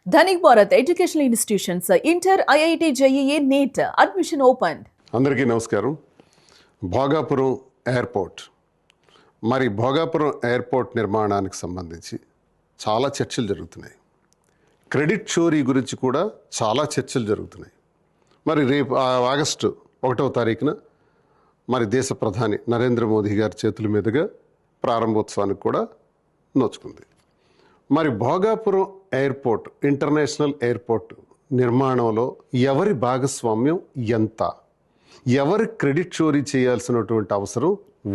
Dhanik Bharat educational institutions inter IIT JEE NEET admission open. అందరికీ నమస్కారం. Bhogapuram airport Bhogapuram airport నిర్మాణానికి సంబంధించి చాలా చర్చలు జరుగుతున్నాయి. క్రెడిట్ చోరీ గురించి కూడా చాలా చర్చలు జరుగుతున్నాయి. రేపు ఆగస్టు 1వ తారీఖున దేశ ప్రధాని నరేంద్ర మోదీ గారి చేతుల మీదుగా ప్రారంభోత్సవానికి కూడా నోచుకుంది. భోగాపురం ఎయిర్పోర్ట్ ఇంటర్నేషనల్ ఎయిర్పోర్ట్ నిర్మాణంలో ఎవరి భాగస్వామ్యం ఎంత, ఎవరి క్రెడిట్ చోరీ చేయాల్సినటువంటి అవసరం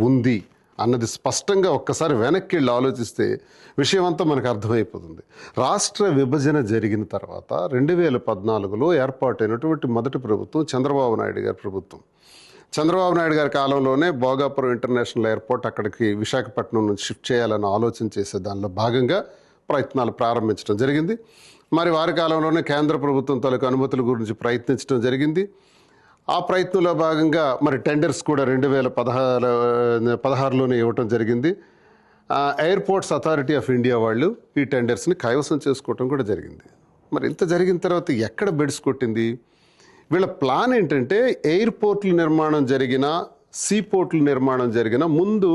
ఉంది అన్నది స్పష్టంగా ఒక్కసారి వెనక్కి వెళ్ళి ఆలోచిస్తే విషయం అంతా మనకు అర్థమైపోతుంది. రాష్ట్ర విభజన జరిగిన తర్వాత 2014లో ఏర్పాటైనటువంటి మొదటి ప్రభుత్వం చంద్రబాబు నాయుడు గారి ప్రభుత్వం. చంద్రబాబు నాయుడు గారి కాలంలోనే భోగాపురం ఇంటర్నేషనల్ ఎయిర్పోర్ట్ అక్కడికి విశాఖపట్నం నుంచి షిఫ్ట్ చేయాలని ఆలోచన చేసే దానిలో భాగంగా ప్రయత్నాలు ప్రారంభించడం జరిగింది. వారి కాలంలోనే కేంద్ర ప్రభుత్వం తాలూకు అనుమతుల గురించి ప్రయత్నించడం జరిగింది. ఆ ప్రయత్నంలో భాగంగా టెండర్స్ కూడా 2016లోనే ఇవ్వటం జరిగింది. ఎయిర్పోర్ట్స్ అథారిటీ ఆఫ్ ఇండియా వాళ్ళు ఈ టెండర్స్ని కైవసం చేసుకోవటం కూడా జరిగింది. ఇంత జరిగిన తర్వాత ఎక్కడ బెడ్స్ కొట్టింది? వీళ్ళ ప్లాన్ ఏంటంటే ఎయిర్పోర్ట్ల నిర్మాణం జరిగినా సీపోర్ట్ల నిర్మాణం జరిగినా ముందు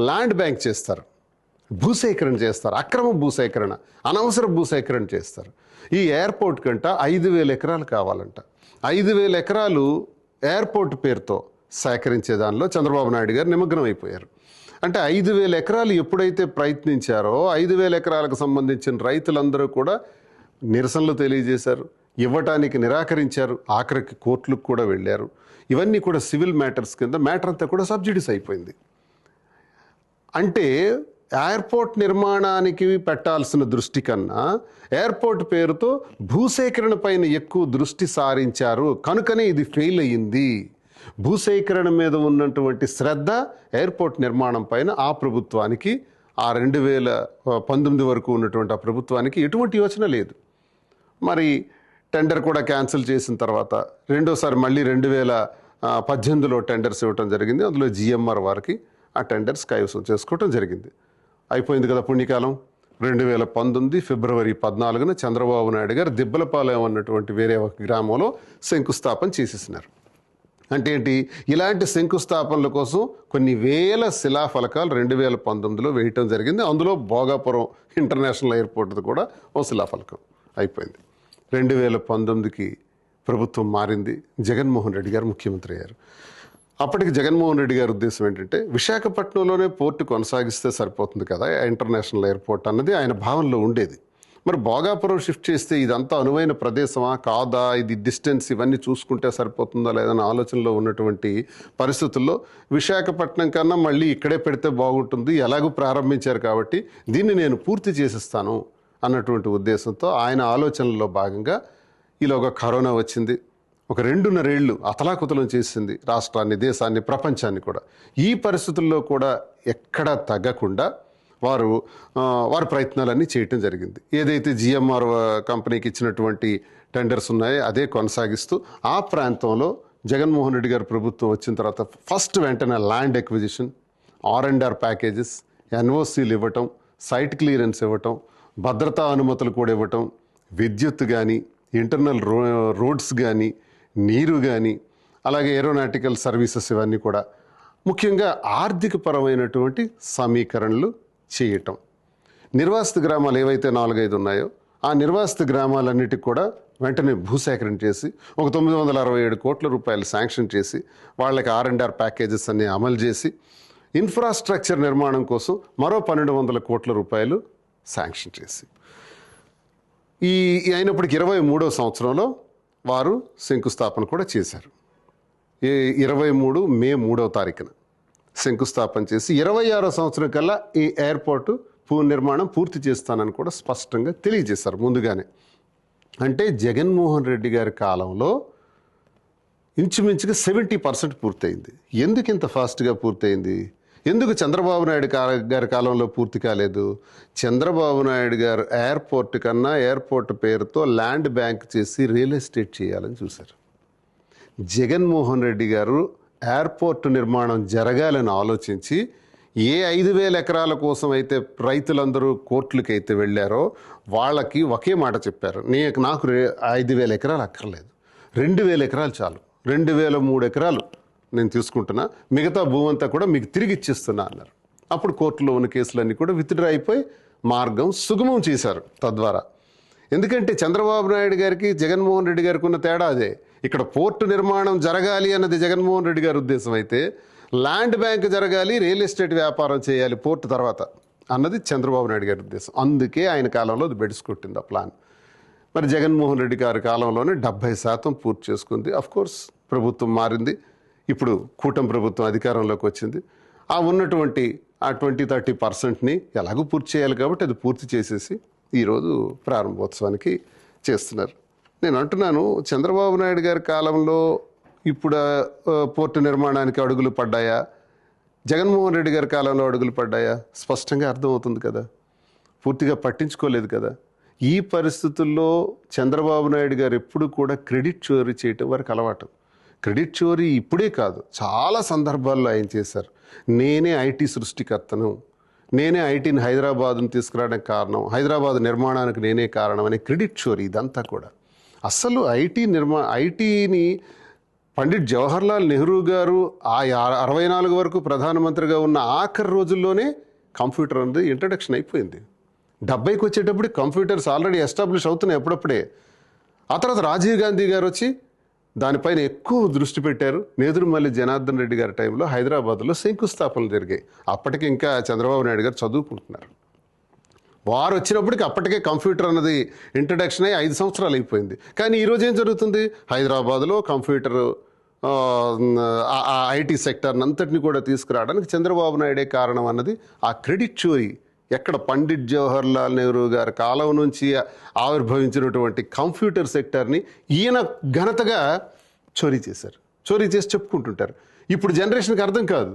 ల్యాండ్ బ్యాంక్ చేస్తారు, భూసేకరణ చేస్తారు, అక్రమ భూసేకరణ, అనవసర భూసేకరణ చేస్తారు. ఈ ఎయిర్పోర్ట్ కంట 5,000 ఎకరాలు కావాలంట. 5,000 ఎకరాలు ఎయిర్పోర్ట్ పేరుతో సేకరించే దానిలో చంద్రబాబు నాయుడు గారు నిమగ్నం అయిపోయారు. అంటే 5,000 ఎకరాలు ఎప్పుడైతే ప్రయత్నించారో 5,000 ఎకరాలకు సంబంధించిన రైతులందరూ కూడా నిరసనలు తెలియజేశారు, ఇవ్వటానికి నిరాకరించారు, ఆఖరికి కోర్టులకు కూడా వెళ్ళారు. ఇవన్నీ కూడా సివిల్ మ్యాటర్స్ కింద మ్యాటర్ అంతా కూడా సబ్సిడీస్ అయిపోయింది. అంటే ఎయిర్పోర్ట్ నిర్మాణానికి పెట్టాల్సిన దృష్టి కన్నా ఎయిర్పోర్ట్ పేరుతో భూసేకరణ పైన ఎక్కువ దృష్టి సారించారు. కనుకనే ఇది ఫెయిల్ అయ్యింది. భూసేకరణ మీద ఉన్నటువంటి శ్రద్ధ ఎయిర్పోర్ట్ నిర్మాణం పైన ఆ ప్రభుత్వానికి, ఆ 2019 వరకు ఉన్నటువంటి ఆ ప్రభుత్వానికి ఎటువంటి యోచన లేదు. టెండర్ కూడా క్యాన్సిల్ చేసిన తర్వాత రెండోసారి మళ్ళీ 2018లో టెండర్స్ ఇవ్వటం జరిగింది. అందులో జిఎంఆర్ వారికి ఆ టెండర్స్ కైవసం చేసుకోవటం జరిగింది. అయిపోయింది కదా పుణ్యకాలం. 2019 ఫిబ్రవరి 14న చంద్రబాబు నాయుడు గారు దిబ్బలపాలెం అన్నటువంటి వేరే ఒక గ్రామంలో శంకుస్థాపన చేసేసినారు. అంటే ఏంటి? ఇలాంటి శంకుస్థాపనల కోసం కొన్ని వేల శిలాఫలకాలు 2019లో వేయటం జరిగింది. అందులో భోగాపురం ఇంటర్నేషనల్ ఎయిర్పోర్ట్ కూడా ఓ శిలాఫలకం అయిపోయింది. 2019కి ప్రభుత్వం మారింది. జగన్మోహన్ రెడ్డి గారు ముఖ్యమంత్రి అయ్యారు. అప్పటికి జగన్మోహన్ రెడ్డి గారి ఉద్దేశం ఏంటంటే విశాఖపట్నంలోనే పోర్టు కొనసాగిస్తే సరిపోతుంది కదా ఇంటర్నేషనల్ ఎయిర్పోర్ట్ అన్నది ఆయన భావనలో ఉండేది. భోగాపురం షిఫ్ట్ చేస్తే ఇదంతా అనువైన ప్రదేశమా కాదా, ఇది డిస్టెన్స్ ఇవన్నీ చూసుకుంటే సరిపోతుందా లేదన్న ఆలోచనలో ఉన్నటువంటి పరిస్థితుల్లో విశాఖపట్నం కన్నా మళ్ళీ ఇక్కడే పెడితే బాగుంటుంది, ఎలాగూ ప్రారంభించారు కాబట్టి దీన్ని నేను పూర్తి చేసిస్తాను అన్నటువంటి ఉద్దేశంతో ఆయన ఆలోచనలో భాగంగా ఈలోగా కరోనా వచ్చింది. ఒక 2.5 ఏళ్ళు అతలాకుతలం చేసింది రాష్ట్రాన్ని, దేశాన్ని, ప్రపంచాన్ని కూడా. ఈ పరిస్థితుల్లో కూడా ఎక్కడా తగ్గకుండా వారి ప్రయత్నాలన్నీ చేయటం జరిగింది. ఏదైతే జిఎంఆర్ కంపెనీకి ఇచ్చినటువంటి టెండర్స్ ఉన్నాయో అదే కొనసాగిస్తూ ఆ ప్రాంతంలో జగన్మోహన్ రెడ్డి గారి ప్రభుత్వం వచ్చిన తర్వాత ఫస్ట్ వెంటనే ల్యాండ్ ఎక్విజిషన్, R&R ప్యాకేజెస్, ఎన్ఓసీలు ఇవ్వటం, సైట్ క్లియరెన్స్ ఇవ్వటం, భద్రతా అనుమతులు కూడా ఇవ్వటం, విద్యుత్ కానీ, ఇంటర్నల్ రోడ్స్ కానీ, నీరు కానీ, అలాగే ఏరోనాటికల్ సర్వీసెస్ ఇవన్నీ కూడా ముఖ్యంగా ఆర్థిక పరమైనటువంటి సమీకరణలు చేయటం. నిర్వాసిత గ్రామాలు ఏవైతే 4-5 ఉన్నాయో ఆ నిర్వాసిత గ్రామాలన్నిటికి కూడా వెంటనే భూసేకరణ చేసి ఒక 967 కోట్ల రూపాయలు శాంక్షన్ చేసి వాళ్ళకి R&R ప్యాకేజెస్ అన్ని అమలు చేసి ఇన్ఫ్రాస్ట్రక్చర్ నిర్మాణం కోసం మరో 1,200 కోట్ల రూపాయలు శాంక్షన్ చేసి ఈ అయినప్పటికీ 23వ సంవత్సరంలో వారు శంకుస్థాపన కూడా చేశారు. 23 మే 3వ తారీఖున శంకుస్థాపన చేసి 26వ సంవత్సరం కల్లా ఈ ఎయిర్పోర్టు నిర్మాణం పూర్తి చేస్తానని కూడా స్పష్టంగా తెలియజేశారు ముందుగానే. అంటే జగన్మోహన్ రెడ్డి గారి కాలంలో ఇంచుమించుగా 70% పూర్తయింది. ఎందుకు ఇంత ఫాస్ట్గా పూర్తయింది? ఎందుకు చంద్రబాబు నాయుడు గారి కాలంలో పూర్తి కాలేదు? చంద్రబాబు నాయుడు గారు ఎయిర్పోర్ట్ కన్నా ఎయిర్పోర్ట్ పేరుతో ల్యాండ్ బ్యాంక్ చేసి రియల్ ఎస్టేట్ చేయాలని చూశారు. జగన్మోహన్ రెడ్డి గారు ఎయిర్పోర్ట్ నిర్మాణం జరగాలని ఆలోచించి ఏ 5,000 ఎకరాల కోసం అయితే రైతులందరూ కోర్టులకి అయితే వెళ్ళారో వాళ్ళకి ఒకే మాట చెప్పారు, నాకు 5,000 ఎకరాలు అక్కర్లేదు, 2,000 ఎకరాలు చాలు, 2,003 ఎకరాలు నేను తీసుకుంటున్నా, మిగతా భూమంతా కూడా మీకు తిరిగి ఇచ్చిస్తున్నా అన్నారు. అప్పుడు కోర్టులో ఉన్న కేసులన్నీ కూడా విత్డ్రా అయిపోయి మార్గం సుగమం చేశారు తద్వారా. ఎందుకంటే చంద్రబాబు నాయుడు గారికి జగన్మోహన్ రెడ్డి గారికి ఉన్న తేడా అదే. ఇక్కడ పోర్టు నిర్మాణం జరగాలి అన్నది జగన్మోహన్ రెడ్డి గారి ఉద్దేశం అయితే, ల్యాండ్ బ్యాంక్ జరగాలి, రియల్ ఎస్టేట్ వ్యాపారం చేయాలి పోర్టు తర్వాత అన్నది చంద్రబాబు నాయుడు గారి ఉద్దేశం. అందుకే ఆయన కాలంలో అది బెడిసికొట్టింది ఆ ప్లాన్. మరి జగన్మోహన్ రెడ్డి గారి కాలంలోనే 70% పూర్తి చేసుకుంది. కోర్స్ ప్రభుత్వం మారింది, ఇప్పుడు కూటమి ప్రభుత్వం అధికారంలోకి వచ్చింది. ఆ ఉన్నటువంటి ఆ 20-30%ని ఎలాగో పూర్తి చేయాలి కాబట్టి అది పూర్తి చేసేసి ఈరోజు ప్రారంభోత్సవానికి చేస్తున్నారు. నేను అంటున్నాను, చంద్రబాబు నాయుడు గారి కాలంలో ఇప్పుడు పోర్టు నిర్మాణానికి అడుగులు పడ్డాయా, జగన్మోహన్ రెడ్డి గారి కాలంలో అడుగులు పడ్డాయా, స్పష్టంగా అర్థమవుతుంది కదా. పూర్తిగా పట్టించుకోలేదు కదా. ఈ పరిస్థితుల్లో చంద్రబాబు నాయుడు గారు ఎప్పుడు కూడా క్రెడిట్ చోరీ చేయటం వారికి అలవాటు. క్రెడిట్ చోరీ ఇప్పుడే కాదు, చాలా సందర్భాల్లో ఆయన చేశారు. నేనే ఐటీ సృష్టికర్తను, నేనే ఐటీని హైదరాబాద్ను తీసుకురావడానికి కారణం, హైదరాబాద్ నిర్మాణానికి నేనే కారణం అనే క్రెడిట్ చోరీ ఇదంతా కూడా. అసలు ఐటీని పండిట్ జవహర్లాల్ నెహ్రూ గారు ఆ 64 వరకు ప్రధానమంత్రిగా ఉన్న ఆఖరి రోజుల్లోనే కంప్యూటర్ అనేది ఇంట్రడక్షన్ అయిపోయింది. 70కి వచ్చేటప్పుడు కంప్యూటర్స్ ఆల్రెడీ ఎస్టాబ్లిష్ అవుతున్నాయి అప్పుడప్పుడే. ఆ తర్వాత రాజీవ్ గాంధీ గారు వచ్చి దానిపైన ఎక్కువ దృష్టి పెట్టారు. నేదురుమల్లి జనార్దన్ రెడ్డి గారి టైంలో హైదరాబాద్లో శంకుస్థాపనలు జరిగాయి. అప్పటికి ఇంకా చంద్రబాబు నాయుడు గారు చదువుకుంటున్నారు. వారు వచ్చినప్పటికి అప్పటికే కంప్యూటర్ అన్నది ఇంట్రడక్షన్ అయ్యి 5 సంవత్సరాలు అయిపోయింది. కానీ ఈరోజు ఏం జరుగుతుంది, హైదరాబాద్లో కంప్యూటర్ ఐటీ సెక్టర్ని అంతటిని కూడా తీసుకురావడానికి చంద్రబాబు నాయుడే కారణం అన్నది ఆ క్రెడిట్ చోరీ. ఎక్కడ పండిట్ జవహర్లాల్ నెహ్రూ గారి కాలం నుంచి ఆవిర్భవించినటువంటి కంప్యూటర్ సెక్టర్ని ఈయన ఘనతగా చోరీ చేశారు. చోరీ చేసి చెప్పుకుంటుంటారు. ఇప్పుడు జనరేషన్కి అర్థం కాదు,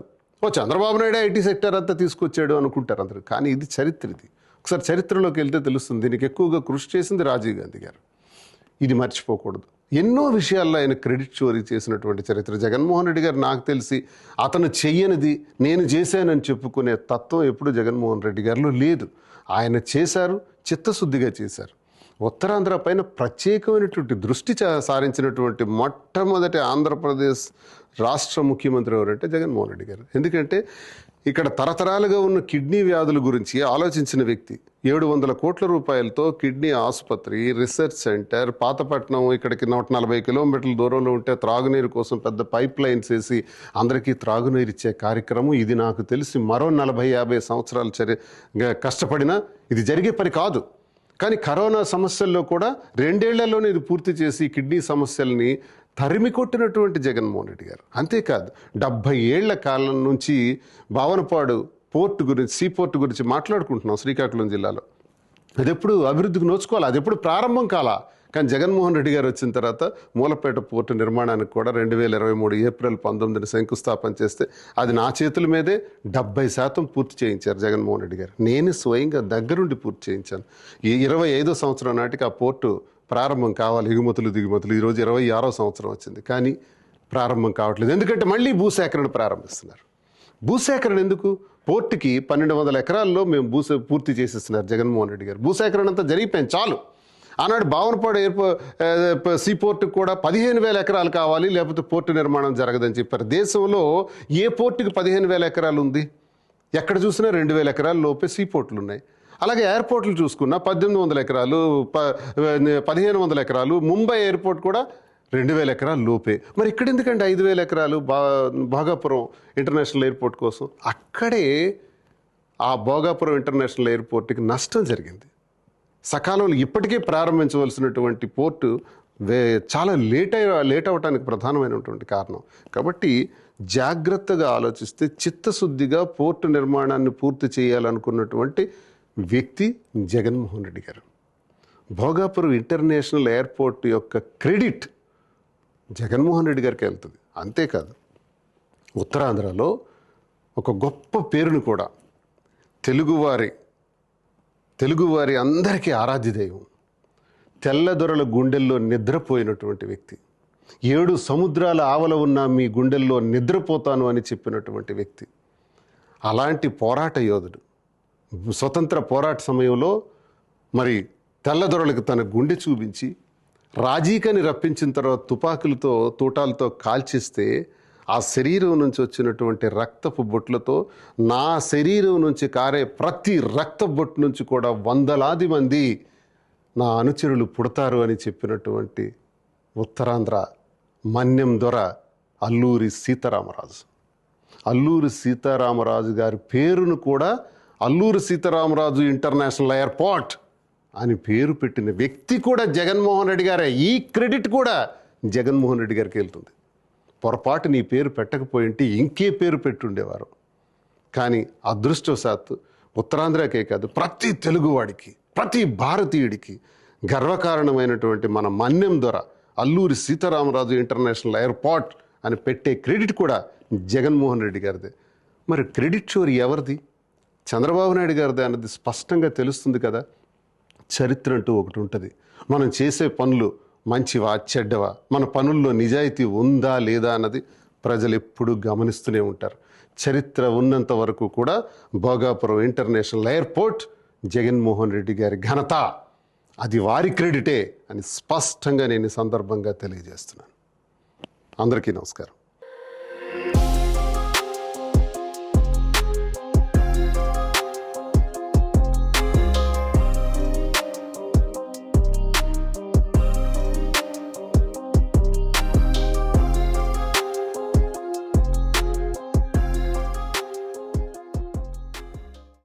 చంద్రబాబు నాయుడే ఐటీ సెక్టర్ అంతా తీసుకొచ్చాడు అనుకుంటారు అందరూ. కానీ ఇది చరిత్ర. ఇది ఒకసారి చరిత్రలోకి వెళ్తే తెలుస్తుంది. దీనికి ఎక్కువగా కృషి చేసింది రాజీవ్ గాంధీ గారు. ఇది మర్చిపోకూడదు. ఎన్నో విషయాల్లో ఆయన క్రెడిట్ చోరీ చేసినటువంటి చరిత్ర. జగన్మోహన్ రెడ్డి గారు నాకు తెలిసి అతను చెయ్యనిది నేను చేశానని చెప్పుకునే తత్వం ఎప్పుడు జగన్మోహన్ రెడ్డి గారిలో లేదు. ఆయన చేశారు, చిత్తశుద్ధిగా చేశారు. ఉత్తరాంధ్ర పైన ప్రత్యేకమైనటువంటి దృష్టి సారించినటువంటి మొట్టమొదటి ఆంధ్రప్రదేశ్ రాష్ట్ర ముఖ్యమంత్రి ఎవరంటే జగన్మోహన్ రెడ్డి గారు. ఎందుకంటే ఇక్కడ తరతరాలుగా ఉన్న కిడ్నీ వ్యాధుల గురించి ఆలోచించిన వ్యక్తి. 700 కోట్ల రూపాయలతో కిడ్నీ ఆసుపత్రి, రీసెర్చ్ సెంటర్, పాతపట్నం ఇక్కడికి 140 కిలోమీటర్ల దూరంలో ఉంటే త్రాగునీరు కోసం పెద్ద పైప్ లైన్స్ వేసి అందరికీ త్రాగునీరు ఇచ్చే కార్యక్రమం. ఇది నాకు తెలిసి మరో 40-50 సంవత్సరాలు కష్టపడినా ఇది జరిగే పని కాదు. కానీ కరోనా సమస్యల్లో కూడా 2 ఏళ్లలోనే ఇది పూర్తి చేసి కిడ్నీ సమస్యల్ని తరిమి కొట్టినటువంటి జగన్మోహన్ రెడ్డి గారు. అంతేకాదు 70 ఏళ్ల కాలం నుంచి భావనపాడు పోర్టు గురించి, సీ పోర్టు గురించి మాట్లాడుకుంటున్నాం శ్రీకాకుళం జిల్లాలో. అది ఎప్పుడు అభివృద్ధికి నోచుకోవాలి, అది ఎప్పుడు ప్రారంభం కాలా. కానీ జగన్మోహన్ రెడ్డి గారు వచ్చిన తర్వాత మూలపేట పోర్టు నిర్మాణానికి కూడా 2023 ఏప్రిల్ 19న శంకుస్థాపన చేస్తే అది నా చేతుల మీదే 70% పూర్తి చేయించారు జగన్మోహన్ రెడ్డి గారు. నేను స్వయంగా దగ్గరుండి పూర్తి చేయించాను. ఈ 25వ సంవత్సరం నాటికి ఆ పోర్టు ప్రారంభం కావాలి, ఎగుమతులు దిగుమతులు. ఈరోజు 26వ సంవత్సరం వచ్చింది, కానీ ప్రారంభం కావట్లేదు. ఎందుకంటే మళ్ళీ భూసేకరణ ప్రారంభిస్తున్నారు. భూసేకరణ ఎందుకు? పోర్టుకి 1200 ఎకరాల్లో మేము పూర్తి చేసేస్తున్నారు జగన్మోహన్ రెడ్డి గారు. భూసేకరణ అంతా జరిగిపోయింది, చాలు. ఆనాడు భావనపాడు సీ పోర్టుకు కూడా 15,000 ఎకరాలు కావాలి, లేకపోతే పోర్టు నిర్మాణం జరగదని చెప్పారు. దేశంలో ఏ పోర్టుకి 15,000 ఎకరాలు ఉంది? ఎక్కడ చూసినా 2,000 ఎకరాల లోపే సీ పోర్టులు ఉన్నాయి. అలాగే ఎయిర్పోర్ట్లు చూసుకున్నా 1800 ఎకరాలు, 1500 ఎకరాలు. ముంబై ఎయిర్పోర్ట్ కూడా 2,000 ఎకరాలు లోపే. మరి ఇక్కడ ఎందుకంటే 5,000 ఎకరాలు భోగాపురం ఇంటర్నేషనల్ ఎయిర్పోర్ట్ కోసం? అక్కడే ఆ భోగాపురం ఇంటర్నేషనల్ ఎయిర్పోర్ట్కి నష్టం జరిగింది. సకాలంలో ఇప్పటికే ప్రారంభించవలసినటువంటి పోర్టు చాలా లేట్ అవడానికి ప్రధానమైనటువంటి కారణం. కాబట్టి జాగ్రత్తగా ఆలోచిస్తే చిత్తశుద్ధిగా పోర్టు నిర్మాణాన్ని పూర్తి చేయాలనుకున్నటువంటి వ్యక్తి జగన్మోహన్ రెడ్డి గారు. భోగాపురం ఇంటర్నేషనల్ ఎయిర్పోర్ట్ యొక్క క్రెడిట్ జగన్మోహన్ రెడ్డి గారికి వెళ్తుంది. అంతేకాదు ఉత్తరాంధ్రలో ఒక గొప్ప పేరును కూడా తెలుగువారి అందరికీ ఆరాధ్య దైవం, తెల్లదొరల గుండెల్లో నిద్రపోయినటువంటి వ్యక్తి, 7 సముద్రాల ఆవల ఉన్న మీ గుండెల్లో నిద్రపోతాను అని చెప్పినటువంటి వ్యక్తి, అలాంటి పోరాట యోధుడు స్వతంత్ర పోరాట సమయంలో మరి తెల్లదొరలకు తన గుండె చూపించి రాజీకని రప్పించిన తర్వాత తుపాకులతో తూటాలతో కాల్చిస్తే ఆ శరీరం నుంచి వచ్చినటువంటి రక్తపు బొట్లతో నా శరీరం నుంచి కారే ప్రతి రక్త బొట్టు నుంచి కూడా వందలాది మంది నా అనుచరులు పుడతారు అని చెప్పినటువంటి ఉత్తరాంధ్ర మన్యం దొర అల్లూరి సీతారామరాజు. అల్లూరి సీతారామరాజు గారి పేరును కూడా అల్లూరి సీతారామరాజు ఇంటర్నేషనల్ ఎయిర్పోర్ట్ అని పేరు పెట్టిన వ్యక్తి కూడా జగన్మోహన్ రెడ్డి గారే. ఈ క్రెడిట్ కూడా జగన్మోహన్ రెడ్డి గారికి వెళ్తుంది. పొరపాటు నీ పేరు పెట్టకపోయింటే ఇంకే పేరు పెట్టుండేవారు. కానీ అదృష్టవశాత్తు ఉత్తరాంధ్రకే కాదు, ప్రతి తెలుగువాడికి, ప్రతి భారతీయుడికి గర్వకారణమైనటువంటి మన మన్యం దొర అల్లూరి సీతారామరాజు ఇంటర్నేషనల్ ఎయిర్పోర్ట్ అని పెట్టే క్రెడిట్ కూడా జగన్మోహన్ రెడ్డి గారిదే. మరి క్రెడిట్ చోరీ ఎవరిది? చంద్రబాబు నాయుడు గారిదే అన్నది స్పష్టంగా తెలుస్తుంది కదా. చరిత్ర అంటూ ఒకటి ఉంటుంది. మనం చేసే పనులు మంచివా చెడ్డవా, మన పనుల్లో నిజాయితీ ఉందా లేదా అన్నది ప్రజలు ఎప్పుడూ గమనిస్తూనే ఉంటారు. చరిత్ర ఉన్నంత వరకు కూడా భోగాపురం ఇంటర్నేషనల్ ఎయిర్పోర్ట్ జగన్మోహన్ రెడ్డి గారి ఘనత, అది వారి క్రెడిటే అని స్పష్టంగా నేను ఈ సందర్భంగా తెలియజేస్తున్నాను. అందరికీ నమస్కారం.